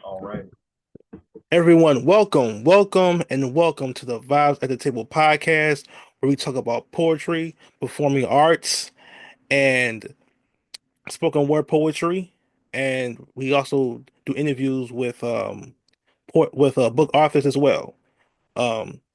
All right. Everyone, welcome, and welcome to the Vibes at the Table podcast, where we talk about poetry, performing arts, and spoken word poetry. And we also do interviews with book authors as well.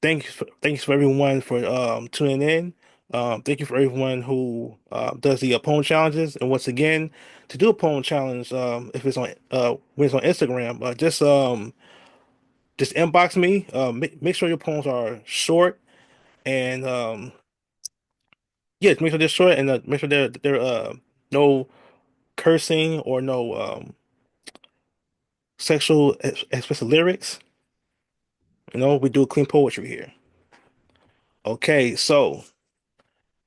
Thanks for everyone for tuning in. Thank you for everyone who does the poem challenges. And once again, to do a poem challenge, if it's on when it's on Instagram, just inbox me. Make sure your poems are short and yes, make sure they're short and make sure they're no cursing or no sexual explicit lyrics. We do clean poetry here. Okay, so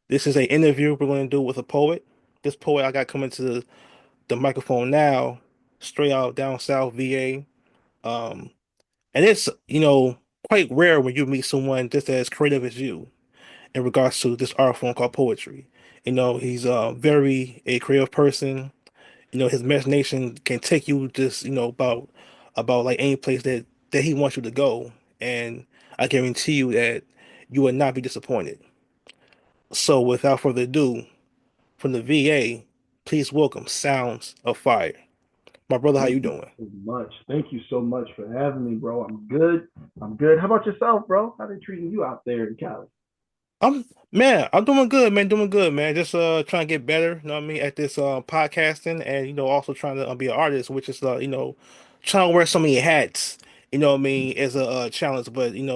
this is a interview we're going to do with a poet. This poet I got coming to the microphone now, straight out down south VA. And it's quite rare when you meet someone just as creative as you, in regards to this art form called poetry. He's very a creative person. His imagination can take you just, about like any place that he wants you to go. And I guarantee you that you would not be disappointed. So without further ado, from the VA, please welcome Sounds of Fire. My brother, how Thank you you doing? so much. Thank you so much for having me, bro. I'm good. I'm good. How about yourself, bro? How they treating you out there in Cali? I'm doing good, man. Doing good, man. Just trying to get better, you know what I mean, at this podcasting and also trying to be an artist, which is trying to wear so many hats, you know what I mean, is a challenge, but I'm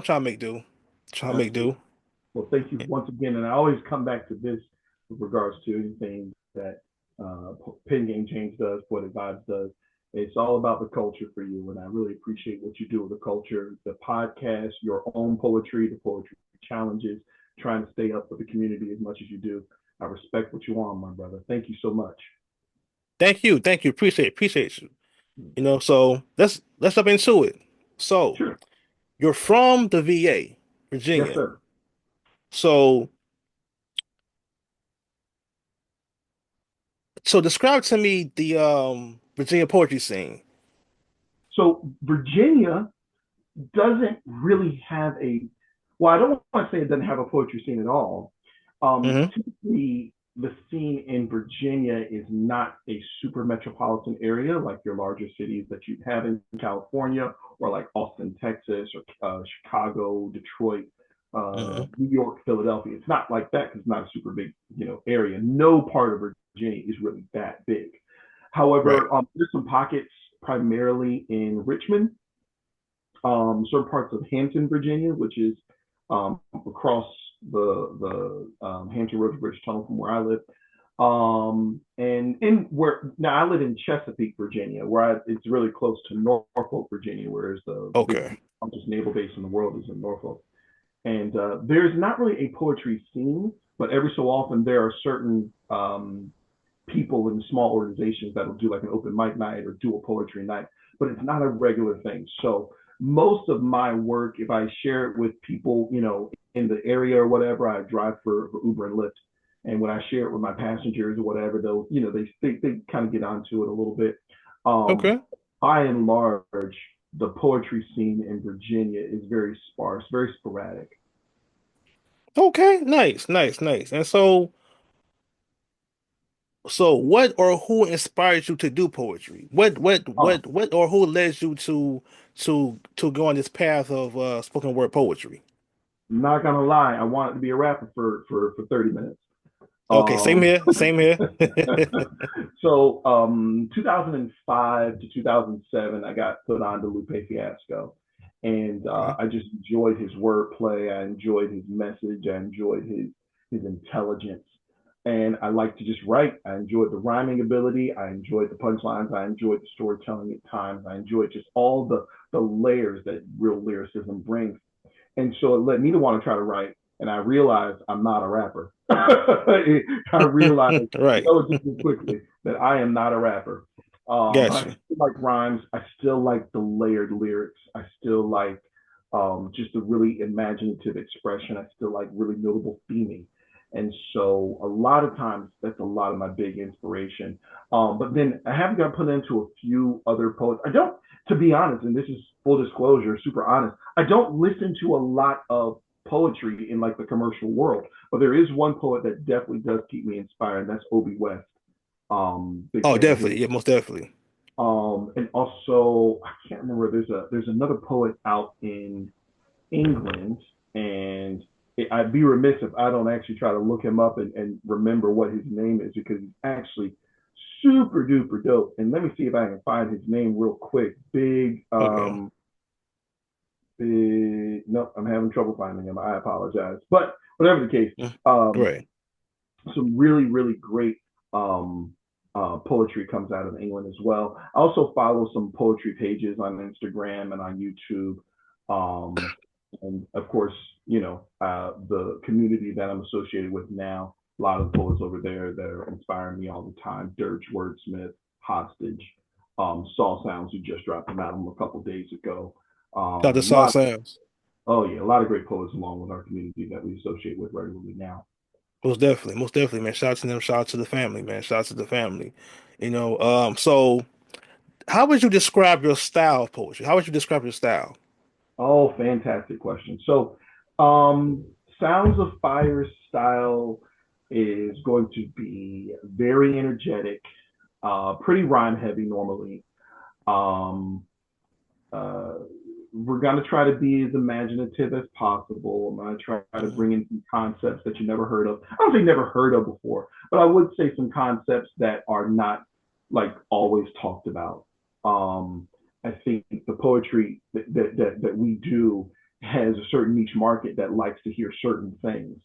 trying to make do. Trying to make Absolutely. do. Well, thank you once again. And I always come back to this with regards to anything that Pen Game Change does, Poetic Vibes does. It's all about the culture for you. And I really appreciate what you do with the culture, the podcast, your own poetry, the poetry challenges, trying to stay up with the community as much as you do. I respect what you want, my brother. Thank you so much. Thank you. Appreciate you. So let's jump into it. So Sure. you're from the VA, Yes, Virginia. sir. So so describe to me the Virginia poetry scene. So Virginia doesn't really have a, well, I don't want to say it doesn't have a poetry scene at all. Hmm. Typically, the scene in Virginia is not a super metropolitan area like your larger cities that you have in California, or like Austin, Texas, or Chicago, Detroit, Hmm. New York, Philadelphia. It's not like that because it's not a super big, area. No part of Virginia is really that big. Right. However, there's some pockets primarily in Richmond, certain parts of Hampton, Virginia, which is across the Hampton Roads Bridge Tunnel from where I live. And in where now I live in Chesapeake, Virginia, it's really close to Norfolk, Virginia, whereas the biggest Okay. naval base in the world is in Norfolk. And there's not really a poetry scene, but every so often there are certain people in small organizations that'll do like an open mic night or do a poetry night, but it's not a regular thing. So most of my work, if I share it with people, in the area or whatever, I drive for Uber and Lyft. And when I share it with my passengers or whatever, they'll, they kind of get onto it a little bit. Um, Okay. by and large, the poetry scene in Virginia is very sparse, very sporadic. Okay. Nice. And so what or who inspired you to do poetry? Um, What or who led you to go on this path of spoken word poetry? I'm not gonna lie, I wanted to be a rapper for 30 minutes. Okay, same Um, here. Same here. 2005 to 2007, I got put on to Lupe Fiasco. And Okay. I just enjoyed his wordplay. I enjoyed his message. I enjoyed his intelligence. And I like to just write. I enjoyed the rhyming ability. I enjoyed the punchlines. I enjoyed the storytelling at times. I enjoyed just all the layers that real lyricism brings. And so it led me to want to try to write. And I realized I'm not a rapper. I realized Right. relatively quickly that I am not a rapper. I Got you. still like rhymes. I still like the layered lyrics. I still like just the really imaginative expression. I still like really notable theming. And so a lot of times that's a lot of my big inspiration. But then I have got put into a few other poets. I don't, to be honest, and this is full disclosure, super honest. I don't listen to a lot of poetry in like the commercial world, but there is one poet that definitely does keep me inspired, and that's Obi West. Big Oh, fan of his. definitely. Yeah, most definitely. And also I can't remember. There's another poet out in England, and I'd be remiss if I don't actually try to look him up and remember what his name is because he's actually super duper dope. And let me see if I can find his name real quick. Okay. Big. No, I'm having trouble finding him. I apologize. But whatever the case, Mm. um, Right. some really great um, poetry comes out of England as well. I also follow some poetry pages on Instagram and on YouTube. Um, and of course, the community that I'm associated with now, a lot of poets over there that are inspiring me all the time. Dirge, Wordsmith, Hostage, Saw Sounds, who just dropped an album a couple days ago. Shout out to A Saw lot, Sounds. oh yeah, a lot of great poets along with our community that we associate with regularly now. Most definitely, man. Shout out to them. Shout out to the family, man. Shout out to the family. So how would you describe your style of poetry? How would you describe your style? Oh, fantastic question. So, um, Sounds of Fire style is going to be very energetic, pretty rhyme heavy normally. Um, uh, we're going to try to be as imaginative as possible. I'm going to try to Mhm. bring in some concepts that you never heard of. I don't think never heard of before, but I would say some concepts that are not like always talked about. Um, I think the poetry that we do has a certain niche market that likes to hear certain things.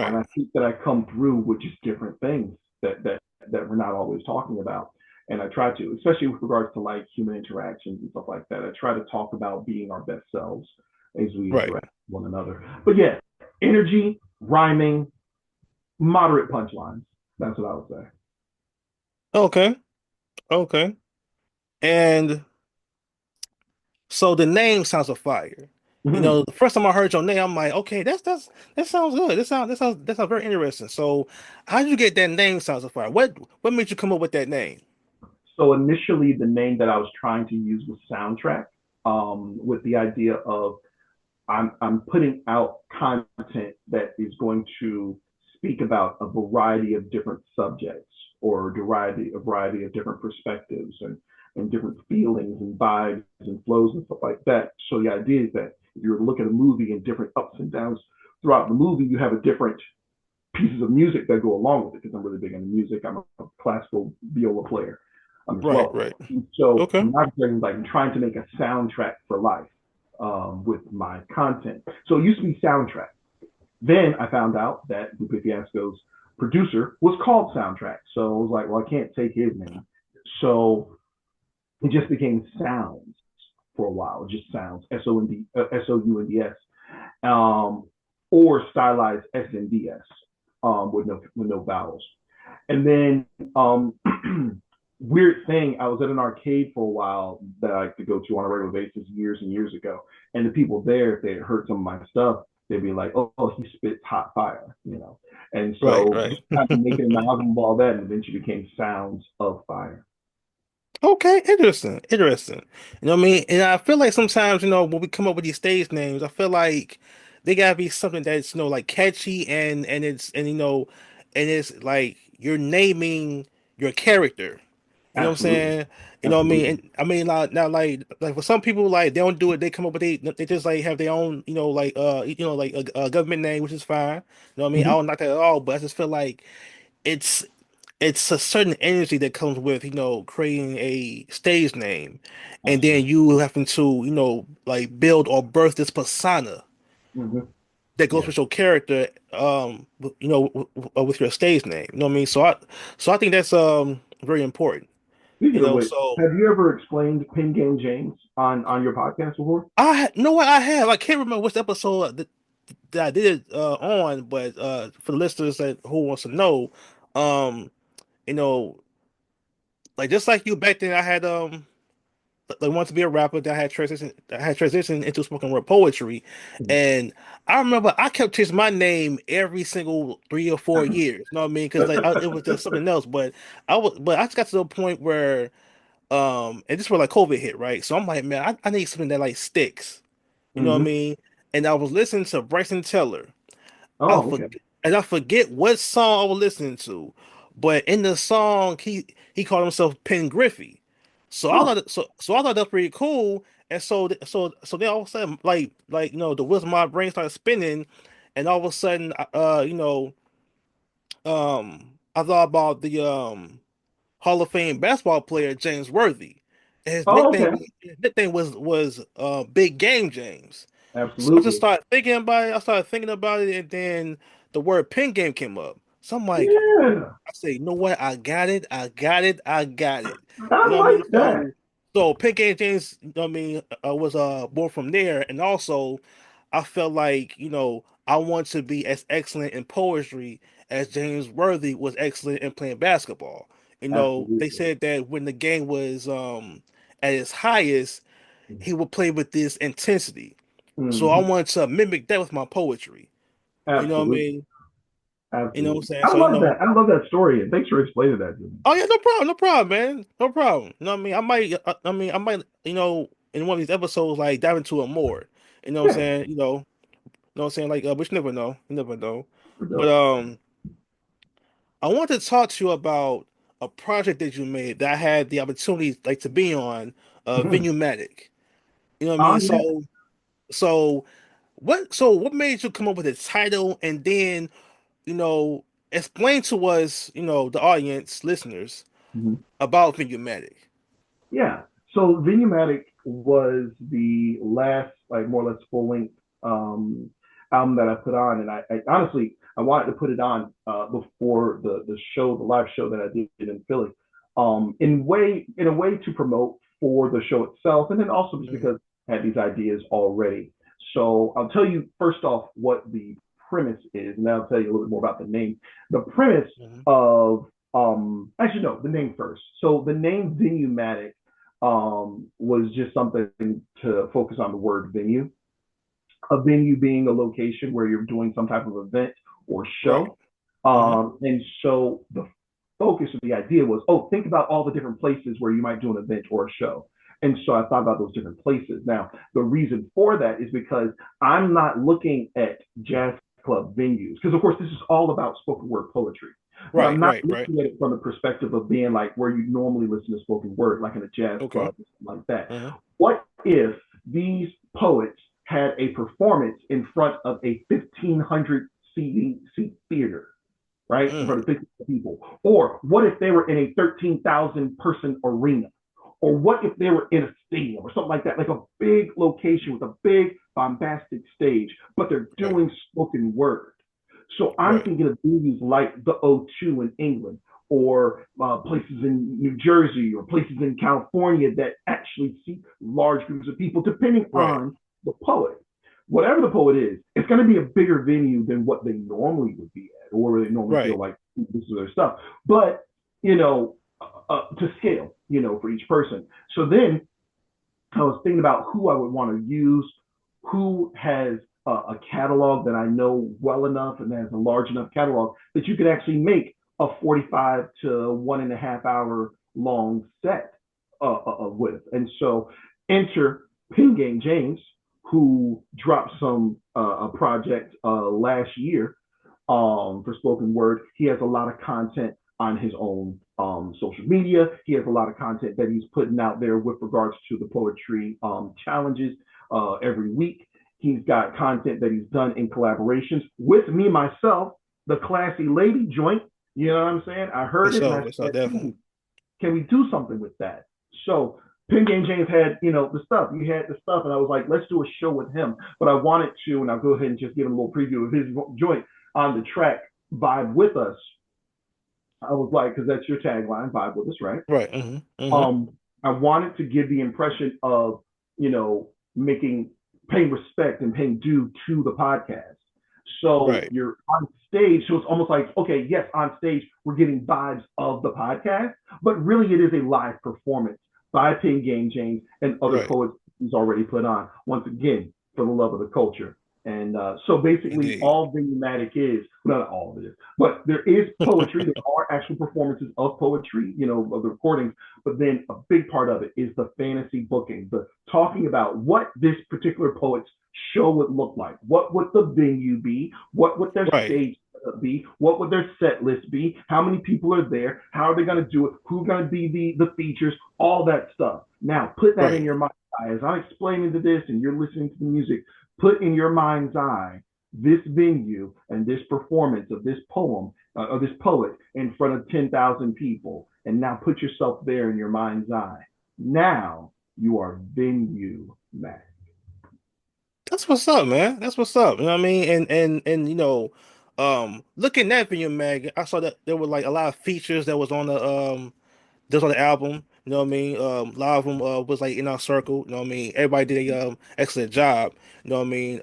And Right, I think that I come through with just different things that we're not always talking about. And I try to, especially with regards to like human interactions and stuff like that. I try to talk about being our best selves as we right. interact with one another. But yeah, energy, rhyming, moderate punchlines. That's what I would say. Okay, okay. And so the name sounds of fire. Mm-hmm. The first time I heard your name, I'm like, okay, that sounds good. That sounds very interesting. So, how did you get that name, Sounds of Fire? What made you come up with that name? So initially, the name that I was trying to use was soundtrack, with the idea of I'm putting out content that is going to speak about a variety of different subjects or a variety of different perspectives and different feelings and vibes and flows and stuff like that. So the idea is that if you were to look at a movie and different ups and downs throughout the movie, you have a different pieces of music that go along with it because I'm really big into music. I'm a classical viola player as Right, well. right. And so Okay. from my perspective, like I'm trying to make a soundtrack for life with my content. So it used to be soundtrack. Then I found out that Lupe Fiasco's producer was called Soundtrack. So I was like, well, I can't take his name. So it just became Sounds for a while. Just Sounds, SOUNDS, um, or stylized SNDS, with no vowels. And then weird thing, I was at an arcade for a while that I could go to on a regular basis years and years ago. And the people there, if they had heard some of my stuff, they'd be like, "Oh, he spits hot fire." And Right, so right. just kind of making an amalgam of all that, and eventually became Sounds of Fire. Okay, interesting, interesting. You know what I mean? And I feel like sometimes, when we come up with these stage names, I feel like they gotta be something that's, like catchy and it's like you're naming your character. You know what I'm Absolutely, saying? You know what I mean? absolutely. And I mean now like for some people like they don't do it, they come up with they just like have their own, like a government name, which is fine. You know what I mean? I Mm-hmm. don't like that at all, but I just feel like it's it's a certain energy that comes with, creating a stage name and then Absolutely. you having to, like build or birth this persona Mm-hmm. that goes Yeah. with your character, with your stage name. You know what I mean? So I think that's very important. Speaking of which, So have you ever explained Pin Game James on your podcast before? know what I have. I can't remember which episode that I did it on, but for the listeners that who wants to know, um, you know, like just like you back then, I had I wanted to be a rapper that had transitioned into spoken word poetry, Mhm. and I remember I kept chasing my name every single 3 or 4 years. You know what I mean? Because it was just something else. But I just got to the point where and this was like COVID hit, right? So I'm like, man, I need something that like sticks. You know what I Hmm. mean? And I was listening to Bryson Tiller. I Oh, okay. forget and I forget what song I was listening to, but in the song he called himself Pen Griffey. Huh. So I thought that's pretty cool. And so then all of a sudden the wheels of my brain started spinning, and all of a sudden I thought about the Hall of Fame basketball player James Worthy. And Oh, okay. his nickname was Big Game James. So I just Absolutely. started thinking about it. I started thinking about it, and then the word pen game came up. So I'm like, Yeah. I say, you know what? I got it. I got it. I got it. I You know what I mean? like that. So Pink and James, you know what I mean, was born from there, and also I felt like I want to be as excellent in poetry as James Worthy was excellent in playing basketball. They Absolutely. said that when the game was at its highest, he would play with this intensity. So I Hmm. wanted to mimic that with my poetry. You know what I Absolutely. mean? You know what I'm Absolutely. saying? I So love that. I love that story, and thanks for explaining that to me. oh yeah, no problem, no problem, man, no problem. You know what I mean? I might, in one of these episodes, like dive into it more. You know what I'm Yeah. saying? Know what I'm saying? Like, but you never know, you never know. For But dope. I want to talk to you about a project that you made that I had the opportunity like to be on, Mhm. Venuematic. You know what I Oh mean? yeah. So what made you come up with the title, and then you know explain to us, the audience, listeners, Mhm. about Venuematic? Yeah. So Venumatic was the last, like more or less full length um, album that I put on, and I honestly I wanted to put it on before the show, the live show that I did in Philly, in a way to promote for the show itself, and then also just Mhm. because I had these ideas already. So I'll tell you first off what the premise is, and then I'll tell you a little bit more about the name. The premise Mhm. of actually no, the name first. So the name Venuematic was just something to focus on the word venue. A venue being a location where you're doing some type of event or Right. show. Hmm. And so the focus of the idea was, oh, think about all the different places where you might do an event or a show. And so I thought about those different places. Now, the reason for that is because I'm not looking at jazz club venues, because of course this is all about spoken word poetry. But I'm Right. not Right. Right. looking at it from the perspective of being like where you normally listen to spoken word, like in a jazz Okay. club, something like that. Hmm. What if these poets had a performance in front of a 1,500 seat theater, right? In front Mm. of 50 people. Or what if they were in a 13,000 person arena? Or what if they were in a stadium or something like that, like a big location with a big bombastic stage, but they're Right. doing spoken word. So I'm Right. thinking of venues like the O2 in England, or places in New Jersey, or places in California that actually seat large groups of people, depending Right. on the poet. Whatever the poet is, it's going to be a bigger venue than what they normally would be at, or where they normally feel Right. like this is their stuff. But, to scale, for each person. So then I was thinking about who I would want to use, who has a catalog that I know well enough and has a large enough catalog that you could actually make a 45 to 1.5 hour long set with. And so enter Pin Game James, who dropped a project last year for spoken word. He has a lot of content on his own social media. He has a lot of content that he's putting out there with regards to the poetry challenges every week. He's got content that he's done in collaborations with me, myself, the classy lady joint. You know what I'm saying? I heard it and I It's so said, definitely. can we do something with that? So Pin Game James had, the stuff. He had the stuff, and I was like, let's do a show with him. But I wanted to, and I'll go ahead and just give him a little preview of his joint on the track Vibe With Us. I was like, because that's your tagline, Vibe With Us, right? Right. Hmm. Hmm. um, I wanted to give the impression of, making paying respect and paying due to the podcast. So Right. you're on stage, so it's almost like, okay, yes, on stage we're getting vibes of the podcast, but really it is a live performance by Pin Game James and other Right. poets he's already put on. Once again, for the love of the culture. And so basically, Indeed. all Vigmatic is, not all of it is, but there is poetry. There are actual performances of poetry, of the recordings. But then a big part of it is the fantasy booking, the talking about what this particular poet's show would look like. What would the venue be? What would their Right. stage be? What would their set list be? How many people are there? How are they going to do it? Who's going to be the features? All that stuff. Now, put that in Right. your mind. As I'm explaining to this and you're listening to the music, put in your mind's eye this venue and this performance of this poem or this poet in front of 10,000 people. And now put yourself there in your mind's eye. Now you are venue master. That's what's up, man. That's what's up. You know what I mean? And looking at Video Mag, I saw that there were like a lot of features that was on the album. You know what I mean? A lot of them was like in our circle. You know what I mean? Everybody did a excellent job. You know what I mean?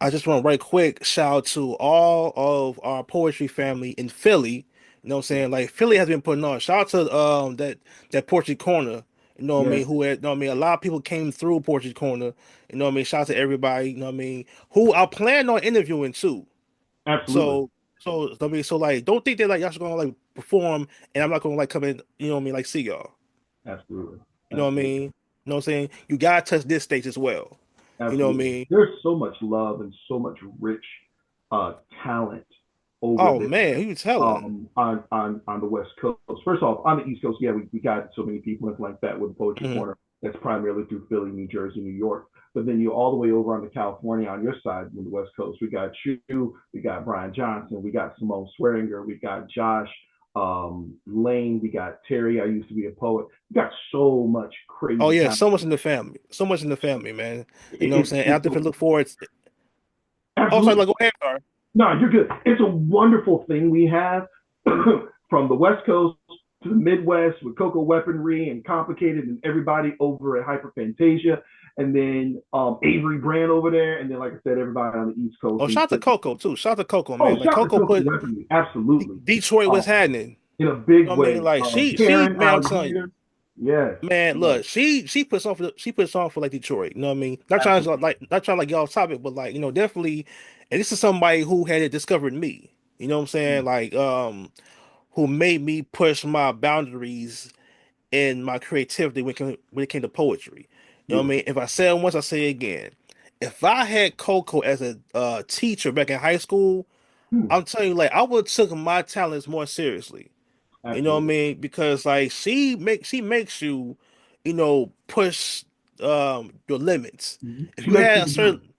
I just want to right quick shout out to all of our poetry family in Philly. You know what I'm Yeah. saying? Like Philly has been putting on. Shout out to that Poetry Corner. You know what I Yes, mean? Who had, you know what I mean? A lot of people came through Poetry Corner. You know what I mean? Shout out to everybody. You know what I mean? Who I plan on interviewing too. absolutely. So I mean, so like, don't think that like y'all should gonna like perform and I'm not gonna like come in. You know what I mean? Like see y'all. Absolutely. You know what I Absolutely. mean? You know what I'm saying? You gotta touch this stage as well. You know what I Absolutely. mean? There's so much love and so much rich talent over Oh there man, who you telling? on the West Coast. First off, on the East Coast, yeah, we got so many people and like that with the Poetry Mhm. Corner. That's primarily through Philly, New Jersey, New York. But then you all the way over on the California on your side, on the West Coast, we got you, we got Brian Johnson, we got Simone Swearinger, we got Josh Lane, we got Terry. I used to be a poet. We got so much Oh crazy yeah, talent. so much in the family. So much in the family, man. You know what I'm It's saying? And I it's definitely look forward. Oh, sorry, absolutely. like go ahead, sorry. No, you're good. It's a wonderful thing we have from the West Coast to the Midwest with Cocoa Weaponry and Complicated and everybody over at Hyperfantasia, and then Avery Brand over there, and then like I said, everybody on the East Coast. Oh, And shout out to Coco too. Shout out to Coco, oh, man. Like shout out to Coco Cocoa put Weaponry, absolutely, Detroit was um, happening. in a You big know what I mean? way. Like she Karen man, I'm out telling you. here, yes, Man, yes, look, she puts on she puts on for like Detroit. You know what I mean? absolutely, Not trying to like get off topic, but like, definitely and this is somebody who had discovered me. You know what I'm saying? Like who made me push my boundaries in my creativity when it came to poetry. You know what I mean? beautiful. If I say it once, I say it again. If I had Coco as a teacher back in high school, Hmm, I'm telling you, like I would have took my talents more seriously. You know what I absolutely. mean? Because like she makes you, push your limits. If She you makes had a people better. certain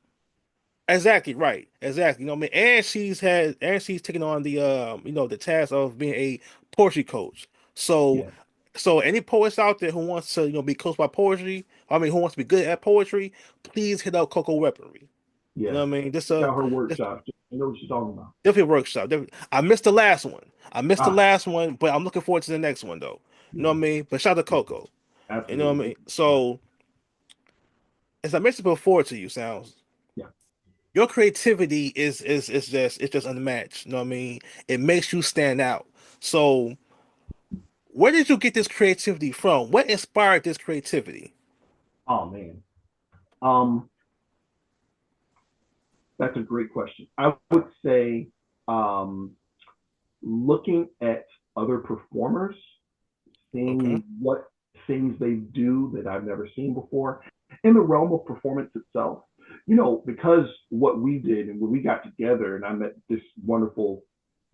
exactly right, exactly. You know what I mean? And she's taking on the task of being a poetry coach. So Yeah, so any poets out there who wants to, be coached by poetry, I mean who wants to be good at poetry, please hit up Coco Weaponry. You know yeah. what I mean? Check out her This workshop. You know what she's talking about. definitely a workshop. I missed the last one. I missed the Ah, last one, but I'm looking forward to the next one though. You know yeah, what I mean? But shout out to yeah, Coco. You know what I absolutely. mean? So as I mentioned before to you, Sounds, Yeah. your creativity is just unmatched. You know what I mean? It makes you stand out. So where did you get this creativity from? What inspired this creativity? Oh man. Um, that's a great question. I would say um, looking at other performers, Okay. seeing what things they do that I've never seen before in the realm of performance itself. Because what we did and when we got together and I met this wonderful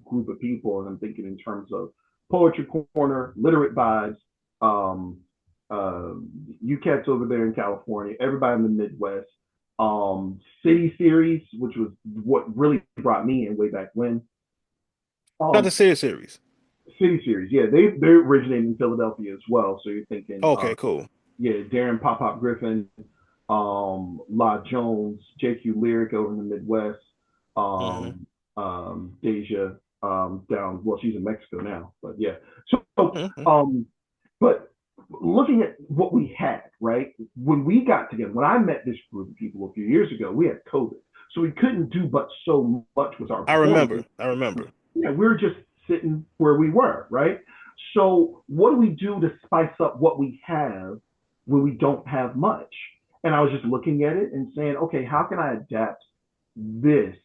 group of people, and I'm thinking in terms of Poetry Corner, Literate Vibes, um, uh, you cats over there in California, everybody in the Midwest, City Series, which was what really brought me in way back when. Not the Um, series. City Series, yeah, they originated in Philadelphia as well. So you're thinking, Okay, cool. yeah, Darren Pop Pop Griffin, La Jones, JQ Lyric over in the Midwest, Hmm. Deja down. Well, she's in Mexico now, but yeah. So, Hmm. um, but looking at what we had, right? When we got together, when I met this group of people a few years ago, we had COVID, so we couldn't do but so much with our I performances. remember. I remember. Yeah, we were just sitting where we were, right? So what do we do to spice up what we have when we don't have much? And I was just looking at it and saying, okay, how can I adapt this,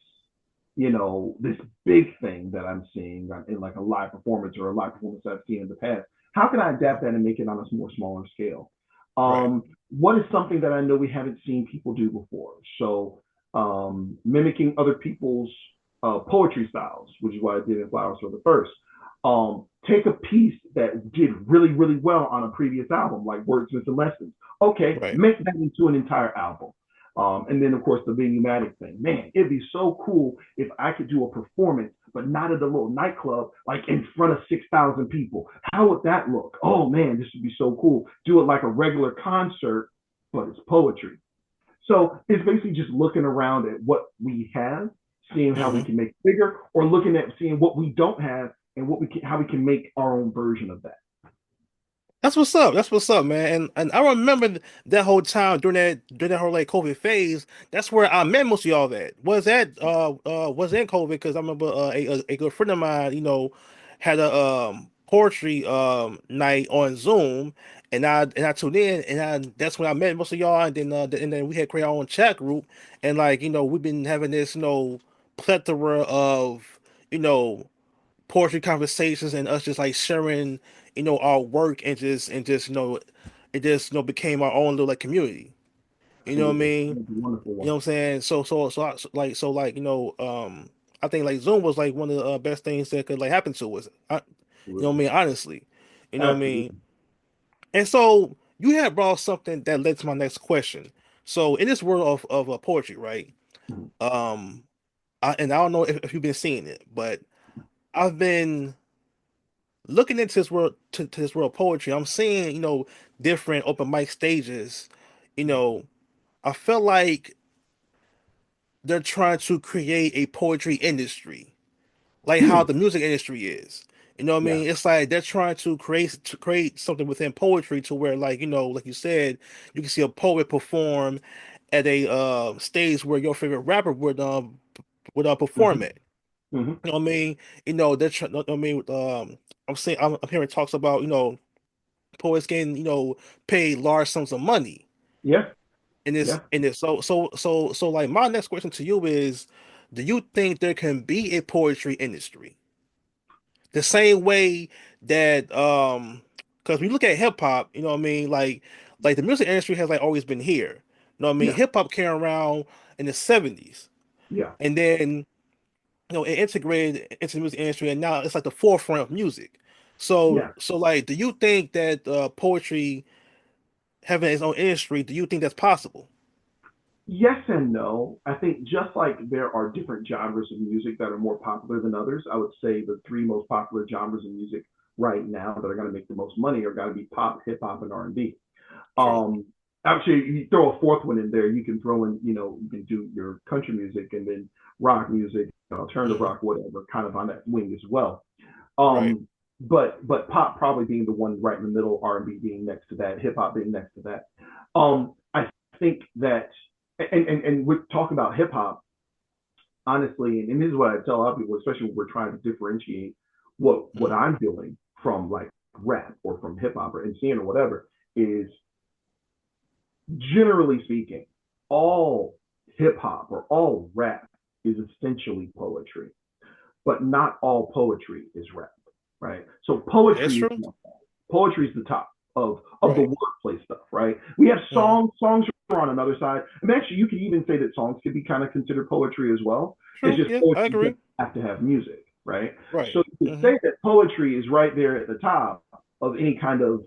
this big thing that I'm seeing in like a live performance or a live performance I've seen in the past? How can I adapt that and make it on a more smaller scale? Right. What is something that I know we haven't seen people do before? So mimicking other people's poetry styles, which is what I did in Flowers for the First. Take a piece that did really, really well on a previous album, like Wordsmith and Lessons. Okay, Right. make that into an entire album. And then, of course, the Venue-matic thing. Man, it'd be so cool if I could do a performance, but not at a little nightclub, like in front of 6,000 people. How would that look? Oh, man, this would be so cool. Do it like a regular concert, but it's poetry. So it's basically just looking around at what we have, seeing how we Hmm. can make it bigger, or looking at seeing what we don't have and how we can make our own version of that. That's what's up. That's what's up, man. And I remember that whole time during that whole like COVID phase. That's where I met most of y'all at. Was in COVID because I remember a good friend of mine, had a poetry night on Zoom, and I tuned in, and that's when I met most of y'all, and then we had created our own chat group, and like we've been having this plethora of you know poetry conversations and us just like sharing, our work and just it just became our own little like community. You know what I Absolutely. mean? That's a wonderful You know one. what I'm saying? So like I think like Zoom was like one of the best things that could like happen to us. You know what I Absolutely. mean? Honestly, you know what I mean? Absolutely. And so you had brought something that led to my next question. So in this world of poetry, right? Mhm. Um, and I don't know if you've been seeing it, but I've been looking into this world to this world of poetry. I'm seeing different open mic stages. you know I feel like they're trying to create a poetry industry like how Hmm. the music industry is. You know what I Yeah. mean? It's like they're trying to create something within poetry to where like like you said, you can see a poet perform at a stage where your favorite rapper would perform Hmm. it. Hmm. You know what I mean? They're trying. I mean, I'm hearing talks about poets getting paid large sums of money Yeah. in this Yeah. in this. So like my next question to you is, do you think there can be a poetry industry the same way that because we look at hip hop, you know what I mean, like the music industry has like always been here. You know what I mean? Yeah. Hip hop came around in the 70s, Yeah. and then it integrated into the music industry, and now it's like the forefront of music. So Yeah. so like, do you think that poetry having its own industry, do you think that's possible? Yes and no. I think just like there are different genres of music that are more popular than others, I would say the three most popular genres of music right now that are going to make the most money are going to be pop, hip hop, and R&B. True. Um, Actually, you throw a fourth one in there, you can throw in, you can do your country music and then rock music, alternative Hmm. rock, whatever, kind of on that wing as well. Right. But pop probably being the one right in the middle, R&B being next to that, hip hop being next to that. I think that, and we talk about hip hop honestly, and this is what I tell a lot of people, especially when we're trying to differentiate what Hmm. I'm doing from like rap or from hip hop or NCN or whatever, is generally speaking, all hip hop or all rap is essentially poetry, but not all poetry is rap, right? So That's poetry true. is poetry is the top of the Right. wordplay stuff, right? We have Hmm. songs are on another side, and actually you could even say that songs could be kind of considered poetry as well. It's True. just Yeah, I poetry agree. doesn't have to have music, right? Right. So you could Hmm. say that poetry is right there at the top of any kind of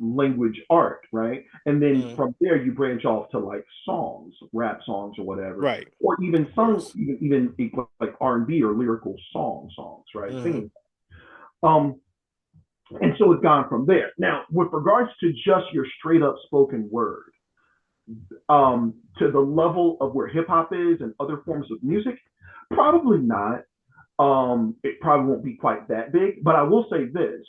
language art, right? And then Hmm. from there you branch off to like songs, rap songs or whatever, Right. or even Of some course. even like R&B or lyrical songs, right? Hmm. Singing. Um, and so it's gone from there. Now, with regards to just your straight up spoken word, to the level of where hip hop is and other forms of music, probably not. It probably won't be quite that big, but I will say this: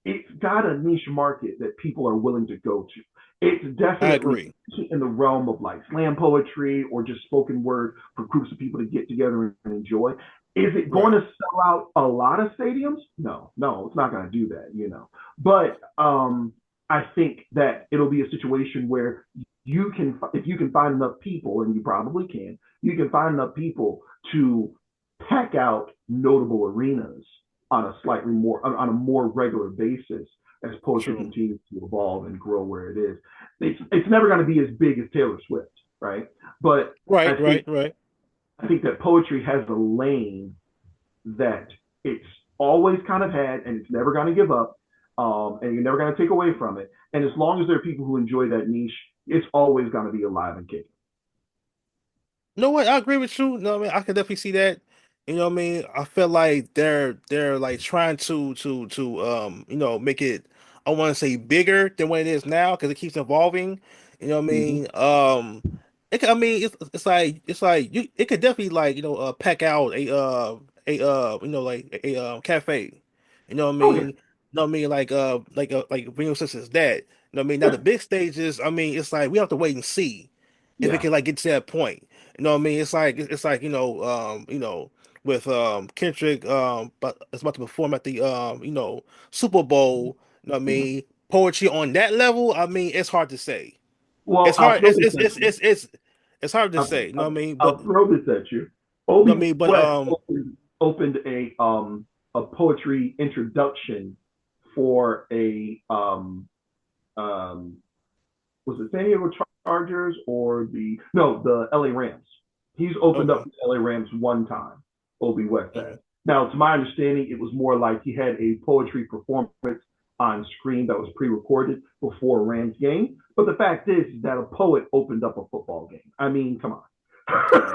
it's got a niche market that people are willing to go to. It's I definitely agree. in the realm of like slam poetry or just spoken word for groups of people to get together and enjoy. Is it going Right. to sell out a lot of stadiums? No, no, it's not going to do that, you know. But I think that it'll be a situation where you can, if you can find enough people, and you probably can, you can find enough people to pack out notable arenas on a slightly more on a more regular basis as poetry True. continues to evolve and grow where it is. It's never going to be as big as Taylor Swift, right? But I Right, think right, right. I think that poetry has a lane that it's always kind of had, and it's never going to give up, and you're never going to take away from it. And as long as there are people who enjoy that niche, it's always going to be alive and kicking. You know what? I agree with you. You know what I mean? I can definitely see that. You know what I mean? I feel like they're like trying to make it, I want to say, bigger than what it is now because it keeps evolving. You know what I Mm-hmm. mean? I mean it's like you it could definitely like pack out like a cafe. You know what I Oh yeah, mean? You know what I mean? Like Rio such as that. You know what I mean? Now yeah, the big stages, I mean, it's like we have to wait and see if it yeah. can like get to that point. You know what I mean? It's like with Kendrick but it's about to perform at the Super Bowl. You know what I Mm-hmm. mean? Poetry on that level, I mean, it's hard to say. Well, It's I'll hard. throw this at you. It's hard to I'll, say. You know what I I'll, mean? But I'll throw this at you. you know Obi what I mean? But West opened a poetry introduction for a um, was it San Diego Chargers or the LA Rams. He's opened up okay. the LA Rams one time. Obi West has. Okay. Now, to my understanding, it was more like he had a poetry performance on screen that was pre-recorded before a Rams game. But the fact is that a poet opened up a football game. I mean, come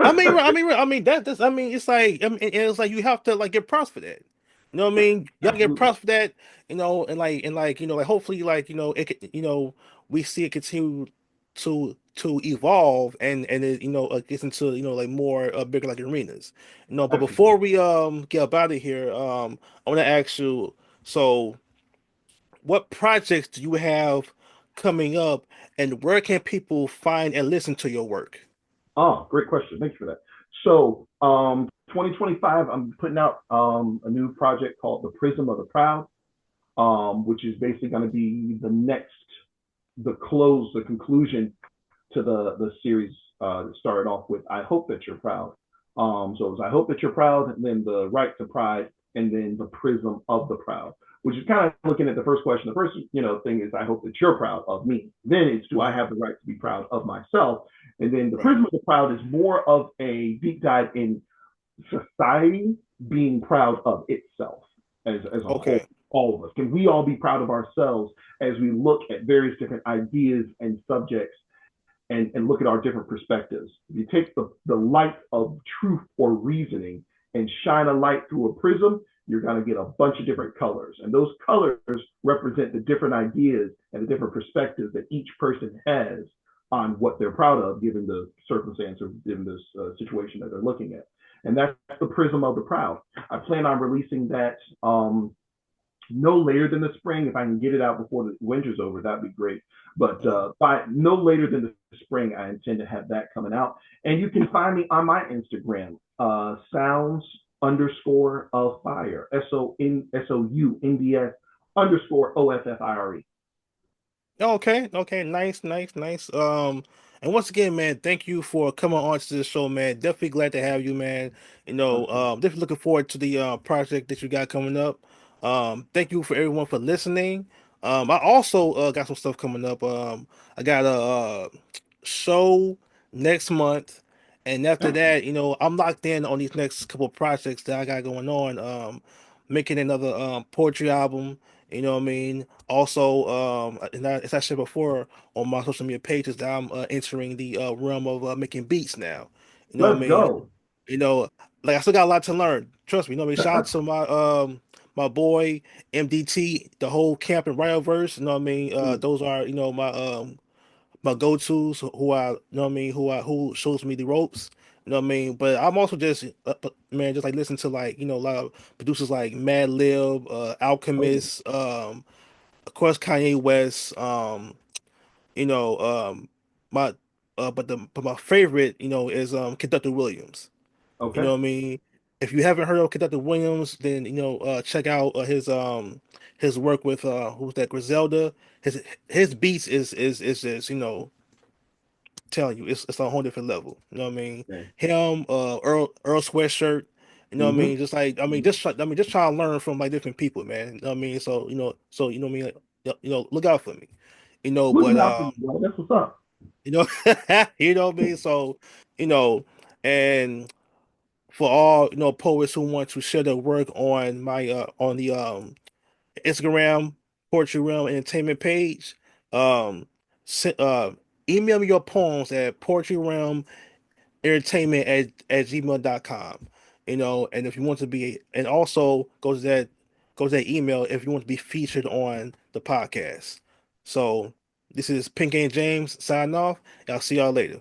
I mean, on. that's I mean, it's like and it's like you have to like get props for that. You know what I mean? You gotta get Absolutely. props for that. And like hopefully like it could, we see it continue to evolve and it gets into like more bigger like arenas. But before Absolutely. we get up out of here, I want to ask you. So, what projects do you have coming up, and where can people find and listen to your work? Oh, great question. Thanks for that. So, 2025, I'm putting out a new project called The Prism of the Proud, which is basically going to be the conclusion to the series that started off with "I Hope That You're Proud." So it was "I Hope That You're Proud," and then the right to pride, and then the prism of the proud, which is kind of looking at the first question. The first thing is "I hope that you're proud of me." Then it's "Do I Right, have the right to be proud of myself?" And then the right. prism of the proud is more of a deep dive in society being proud of itself as a whole. Okay. All of us. Can we all be proud of ourselves as we look at various different ideas and subjects and look at our different perspectives? If you take the light of truth or reasoning and shine a light through a prism, you're going to get a bunch of different colors. And those colors represent the different ideas and the different perspectives that each person has on what they're proud of, given the circumstance or given this situation that they're looking at. And that's the prism of the proud. I plan on releasing that no later than the spring. If I can get it out before the winter's over, that'd be great. But Mhm. by no later than the spring, I intend to have that coming out. And you can find me on my Instagram, sounds underscore of fire, SOUNDS underscore OFFIRE. Okay, okay, nice, nice, nice. And once again, man, thank you for coming on to the show, man. Definitely glad to have you, man. Definitely looking forward to the project that you got coming up. Thank you for everyone for listening. I also got some stuff coming up. I got a show next month, and after Excellent. that, I'm locked in on these next couple of projects that I got going on. Making another poetry album. You know what I mean? Also, and as I said before on my social media pages, that I'm entering the realm of making beats now. You know what I Let's mean? go. You know, like I still got a lot to learn. Trust me. You know what I mean? Shout out to my boy MDT, the whole camp and Rioverse. You know what I mean? Those are my go-tos who I you know what I mean who shows me the ropes. You know what I mean? But I'm also just man, just like listen to like a lot of producers like Mad Lib, Oh, yeah. Alchemist, of course Kanye West, you know, my but my favorite, is Conductor Williams. You know Okay. what I mean? if you haven't heard of Conductor Williams, then check out his work with who's that, Griselda. His beats is just, telling you, it's a whole different level. You know what I mean? Okay. Him, Earl Sweatshirt. You know what I Mm-hmm. mean? Just like, just try to learn from like different people, man. You know what I mean? So what I mean. Like, look out for me. Looking But out for you, bro. That's what's up. you know, you know what I mean. So you know, and for all poets who want to share their work on my on the Instagram Poetry Realm Entertainment page, um, send, email me your poems at poetryrealmentertainment at gmail.com. And if you want to be, and also goes that email if you want to be featured on the podcast. So this is Pink and James signing off. I'll see y'all later.